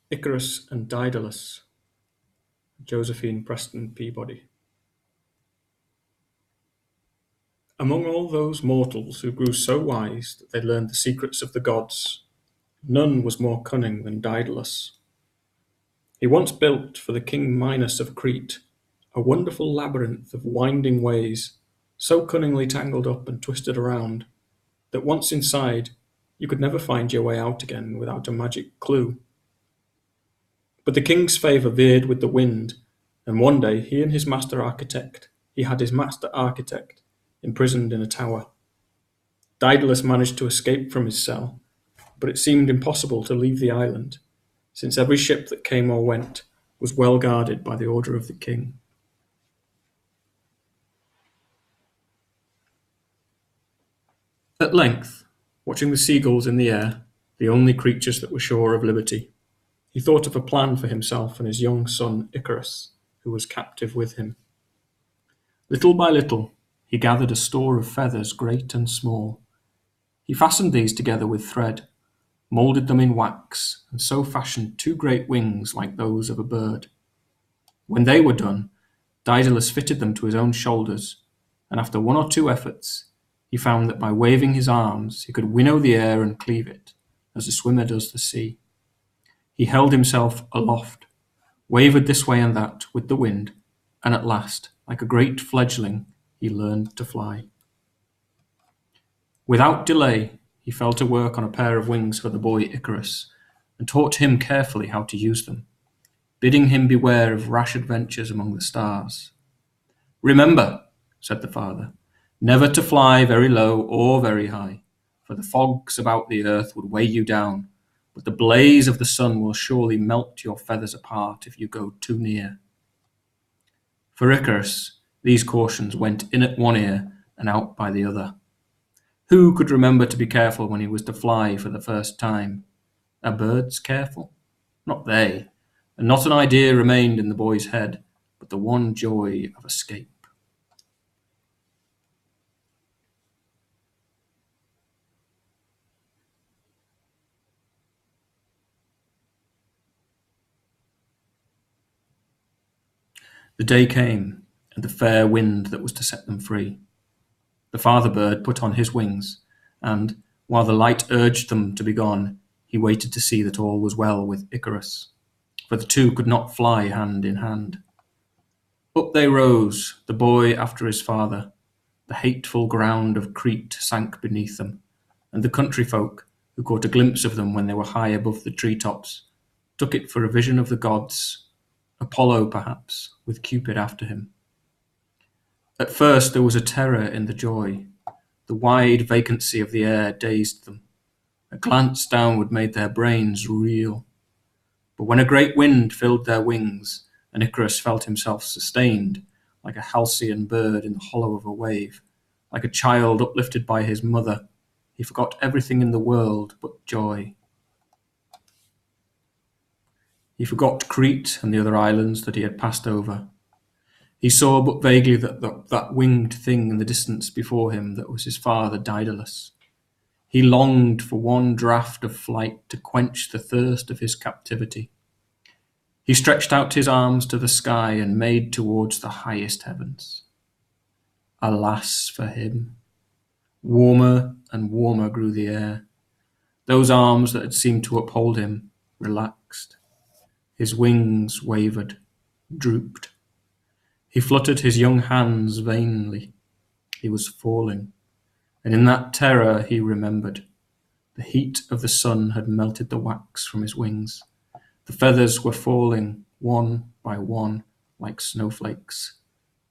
Icarus and Daedalus, Josephine, Preston, Peabody. Among all those mortals who grew so wise that they learned the secrets of the gods, none was more cunning than Daedalus. He once built for the king Minos of Crete a wonderful labyrinth of winding ways, so cunningly tangled up and twisted around that once inside you could never find your way out again without a magic clue. But the king's favour veered with the wind, and one day he had his master architect imprisoned in a tower. Daedalus managed to escape from his cell, but it seemed impossible to leave the island, since every ship that came or went was well guarded by the order of the king. At length, watching the seagulls in the air, the only creatures that were sure of liberty, he thought of a plan for himself and his young son Icarus, who was captive with him. Little by little, he gathered a store of feathers great and small. He fastened these together with thread, moulded them in wax, and so fashioned two great wings like those of a bird. When they were done, Daedalus fitted them to his own shoulders, and after one or two efforts, he found that by waving his arms he could winnow the air and cleave it, as a swimmer does the sea. He held himself aloft, wavered this way and that with the wind, and at last, like a great fledgling, he learned to fly. Without delay, he fell to work on a pair of wings for the boy Icarus, and taught him carefully how to use them, bidding him beware of rash adventures among the stars. "Remember," said the father, "never to fly very low or very high, for the fogs about the earth would weigh you down, but the blaze of the sun will surely melt your feathers apart if you go too near." For Icarus, these cautions went in at one ear and out by the other. Who could remember to be careful when he was to fly for the first time? Are birds careful? Not they, and not an idea remained in the boy's head, but the one joy of escape. The day came, and the fair wind that was to set them free. The father bird put on his wings, and, while the light urged them to be gone, he waited to see that all was well with Icarus, for the two could not fly hand in hand. Up they rose, the boy after his father. The hateful ground of Crete sank beneath them, and the country folk, who caught a glimpse of them when they were high above the tree-tops, took it for a vision of the gods, Apollo perhaps, with Cupid after him. At first there was a terror in the joy. The wide vacancy of the air dazed them. A glance downward made their brains reel. But when a great wind filled their wings, and Icarus felt himself sustained, like a halcyon bird in the hollow of a wave, like a child uplifted by his mother, he forgot everything in the world but joy. He forgot Crete and the other islands that he had passed over. He saw but vaguely that winged thing in the distance before him that was his father Daedalus. He longed for one draught of flight to quench the thirst of his captivity. He stretched out his arms to the sky and made towards the highest heavens. Alas for him! Warmer and warmer grew the air. Those arms that had seemed to uphold him relaxed. His wings wavered, drooped. He fluttered his young hands vainly. He was falling, and in that terror he remembered. The heat of the sun had melted the wax from his wings. The feathers were falling one by one like snowflakes,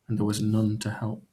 and there was none to help.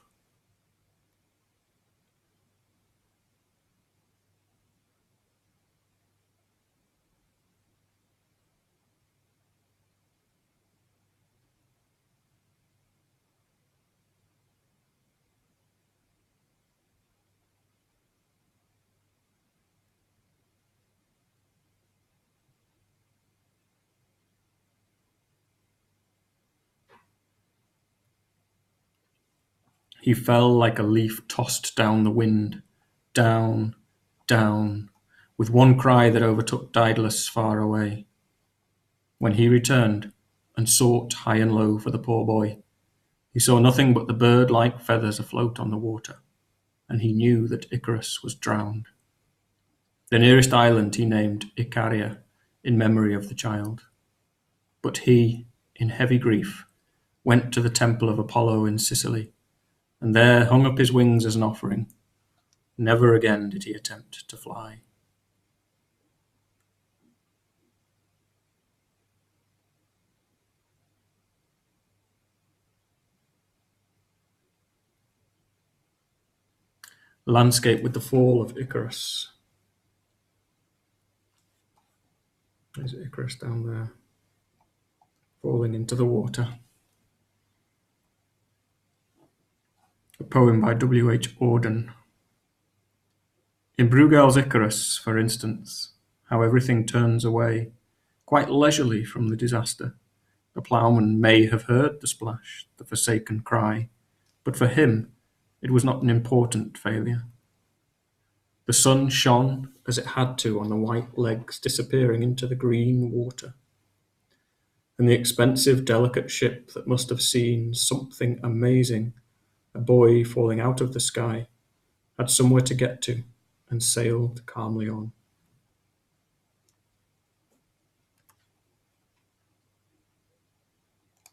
He fell like a leaf tossed down the wind, down, down, with one cry that overtook Daedalus far away. When he returned and sought high and low for the poor boy, he saw nothing but the bird-like feathers afloat on the water, and he knew that Icarus was drowned. The nearest island he named Icaria, in memory of the child. But he, in heavy grief, went to the temple of Apollo in Sicily, and there hung up his wings as an offering. Never again did he attempt to fly. Landscape with the fall of Icarus. There's Icarus down there, falling into the water. A poem by W.H. Auden. In Bruegel's Icarus, for instance, how everything turns away, quite leisurely from the disaster. The ploughman may have heard the splash, the forsaken cry, but for him it was not an important failure. The sun shone as it had to on the white legs disappearing into the green water, and the expensive, delicate ship that must have seen something amazing, a boy falling out of the sky, had somewhere to get to and sailed calmly on.